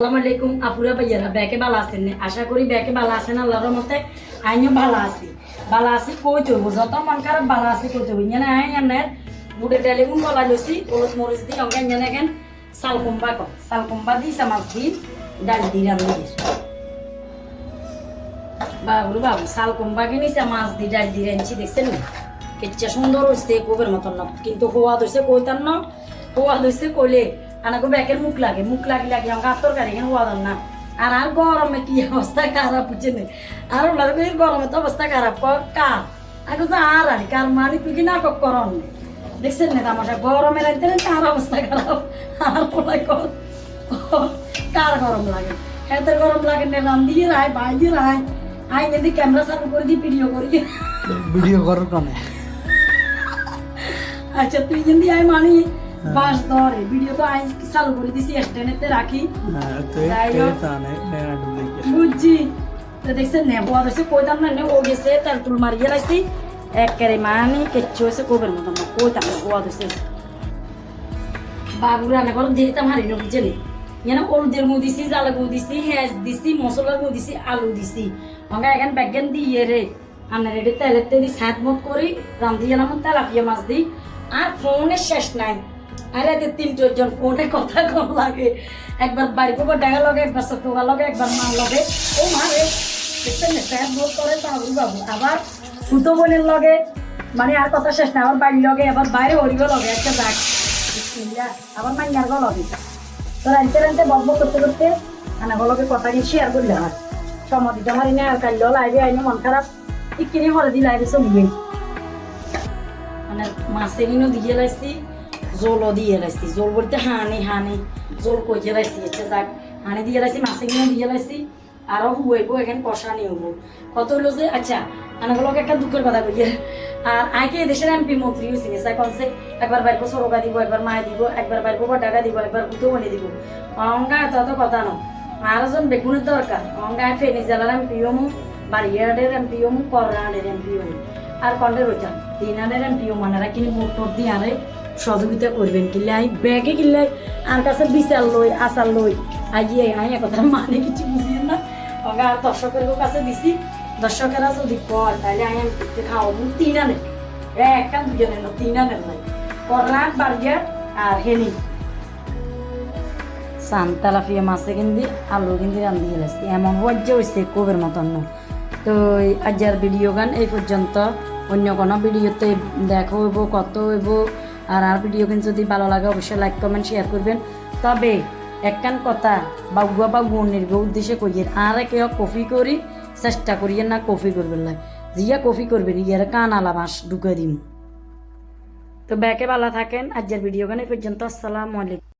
আসসালামু আলাইকুম আপুরা ভাইয়ারা ব্যাকে ভালো আছেন আশা করি ব্যাকে ভালো আছেন আল্লাহর রহমতে আইনও ভালো আছি কই তৈব যত মন খারাপ ভালো আছি কই তৈব ইঞ্জানে আইন এনে বুড়ে টেলিগুন গলা লইছি হলুদ মরিচ দি অঙ্কা ইঞ্জানে কেন সালকুম্বা দি চামাচ দি ডাল দি রান্নি বাবু সালকুম্বা কিনি চামাচ দি ডাল দি রাঁধছি দেখছেন না কেচ্চা সুন্দর হয়েছে কোবের মতন না কিন্তু সোয়াদ হয়েছে কইতাম না সোয়াদ হয়েছে কইলে আনাকে ব্যাকের মুখ লাগে আমাকে তরকারি কেন হওয়ার না আর গরমে কি অবস্থা খারাপ বুঝছে না আর ওনাদের গরমে তো অবস্থা খারাপ কার আগে তো আর কার মারি তুই কি নাটক করন দেখছেন না তামাশা গরমে রাখতে কার অবস্থা খারাপ আর ওলাই কার গরম লাগে এদের গরম লাগে না রান্ধিয়ে রায় বাইরে রায় আই যদি ক্যামেরা চালু করে দিই ভিডিও করার কানে আচ্ছা তুই যদি আই মানি বাস ধরে ভিডিও তো আই চালু করে দিছি স্ট্যান্ডেতে রাখি বুঝছি তো দেখছেন না বোয়া হয়েছে কইতাম না ও গেছে তেল তুল মারিয়ে রাখছি একেবারে মানি কেচ্ছু হয়েছে কোবের মতন না কইতাম না বোয়া হয়েছে বাবু রান্না করে দিতাম হারি না বুঝলি যেন হলুদের গু দিছি জালে গু দিছি হেঁচ দিছি মশলার গু দিছি আলু দিছি আমাকে এখন ব্যাগেন দিয়ে রে আনার রেডি তেলের তেলি সাত মত করি রান্ধি জানাম তেলাপিয়া মাছ দিই আর ফোনের শেষ নাই আর এতে ৩ জন ফোনে কথা কম লাগে একবার বাড়ি পোকা ডেগা লগে একবার ছোটকা লগে একবার মা লগে ও মারে দেখছেন না সাত মত করে বাবু আবার সুতো বোনের লগে মানে আর কথা শেষ নাই আবার বাড়ির লগে আবার বাইরে হরিব লগে একটা যাক আবার মাইয়ার গো লগে তো রানতে বকবক করতে আনাগুলোকে কথা দিয়ে শেয়ার করলে আর সমাধিটা হারি না আর কাল্য লাইবে আইনি মন খারাপ ইকিনি হলে দি লাইবে চলবে মানে মাছেরিনও দিয়ে লাইছি জলও দিয়ে লাইছি জল বলতে হানি জল কইয়ে লাইছি আচ্ছা যাক হানি দিয়ে লাইছি মাছেরিনও দিয়ে লাইছি আরও হুয়াইব এখানে কষানি হব কত হলো যে আচ্ছা আনাগুলোকে একটা দুঃখের কথা কইয়ে আর আগে এদেশের এমপি মন্ত্রী হয়েছে গেছে কনসে একবার বাইর সরকা দিব একবার মায় দিব একবার বাইর টাকা দিব একবার উঠো বনে দিব অঙ্গা এত কথা ন আর জন বেগুনের দরকার অঙ্গায় ফেনী জেলার এমপিও মু বাড়িয়াডের এমপিও মু কররাডের এমপিও মু আর কন্ডের ওইটা 3 এমপিও মানেরা কিনে ভোট টোট দিয়ে আরে সহযোগিতা করবেন কিনলে আই ব্যাগে কিনলে আর কাছে বিচার লই আচার লই আইয়ে আই কথা মানে কিছু বুঝিয়ে না অঙ্গা আর দর্শকের কাছে দিছি দর্শকেরা যদি কর তাহলে আমি খাওয়াবো 3 আনে একটা 2 আনে না 3 আনে নাই কররাট বার্গার আর হেনি সান্তালাফিয়া মাছে কিনদি আলু কিনদি রান্ধি গেলাছি এমন হজ্জা হয়েছে কোবের মতন তো আজকের ভিডিও গান এই পর্যন্ত অন্য কোনো ভিডিওতে দেখা হইব কত হইব আর ভিডিও কিন্তু যদি ভালো লাগে অবশ্যই লাইক কমেন্ট শেয়ার করবেন তবে একখান কথা বাগুয়া বা গুণের উদ্দেশ্যে কইয়ের আর কেউ কফি করি চেষ্টা করিয়ে না কফি করবেন না জিয়া কফি করবেন ইয়ার কান আলা মাস ঢুকে দিন তো ব্যাকে ভালো থাকেন আজকের ভিডিও গান এই পর্যন্ত আসসালামু আলাইকুম।